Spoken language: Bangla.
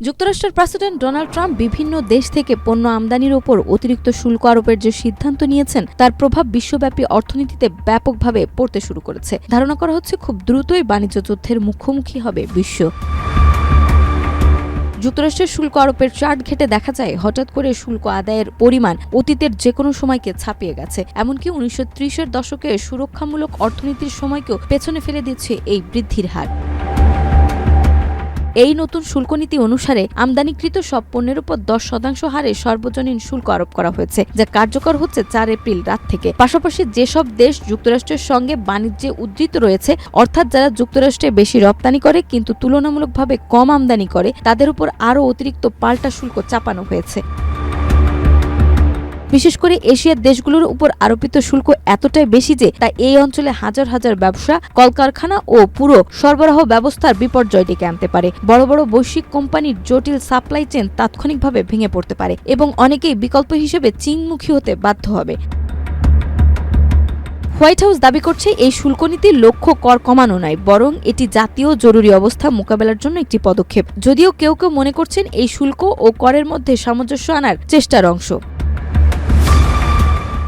যুক্তরাষ্ট্রের প্রেসিডেন্ট ডোনাল্ড ট্রাম্প বিভিন্ন দেশ থেকে পণ্য আমদানির ওপর অতিরিক্ত শুল্ক আরোপের যে সিদ্ধান্ত নিয়েছেন তার প্রভাব বিশ্বব্যাপী অর্থনীতিতে ব্যাপকভাবে পড়তে শুরু করেছে। ধারণা করা হচ্ছে খুব দ্রুতই বাণিজ্য যুদ্ধের মুখোমুখি হবে বিশ্ব। যুক্তরাষ্ট্রের শুল্ক আরোপের চার্ট ঘেঁটে দেখা যায় হঠাৎ করে শুল্ক আদায়ের পরিমাণ অতীতের যে কোনো সময়কে ছাপিয়ে গেছে। এমনকি 1930-এর দশকে সুরক্ষামূলক অর্থনীতির সময়কেও পেছনে ফেলে দিচ্ছে এই বৃদ্ধির হার। এই নতুন শুল্ক নীতি অনুসারে আমদানিকৃত সব পণ্যের উপর 10% হারে সর্বজনীন শুল্ক আরোপ করা হয়েছে, যা কার্যকর হচ্ছে 4 এপ্রিল রাত থেকে। পাশাপাশি যেসব দেশ যুক্তরাষ্ট্রের সঙ্গে বাণিজ্যে উদ্ধৃত রয়েছে, অর্থাৎ যারা যুক্তরাষ্ট্রে বেশি রপ্তানি করে কিন্তু তুলনামূলকভাবে কম আমদানি করে, তাদের উপর আরও অতিরিক্ত পাল্টা শুল্ক চাপানো হয়েছে। বিশেষ করে এশিয়ার দেশগুলোর উপর আরোপিত শুল্ক এতটাই বেশি যে তা এই অঞ্চলে হাজার হাজার ব্যবসা, কলকারখানা ও পুরো সরবরাহ ব্যবস্থার বিপর্যয় ডেকে আনতে পারে। বড় বড় বৈশ্বিক কোম্পানির জটিল সাপ্লাই চেইন তাৎক্ষণিকভাবে ভেঙে পড়তে পারে এবং অনেকেই বিকল্প হিসেবে চীনমুখী হতে বাধ্য হবে। হোয়াইট হাউস দাবি করছে এই শুল্ক নীতির লক্ষ্য কর কমানো নয়, বরং এটি জাতীয় জরুরি অবস্থা মোকাবেলার জন্য একটি পদক্ষেপ। যদিও কেউ কেউ মনে করছেন এই শুল্ক ও করের মধ্যে সামঞ্জস্য আনার চেষ্টার অংশ।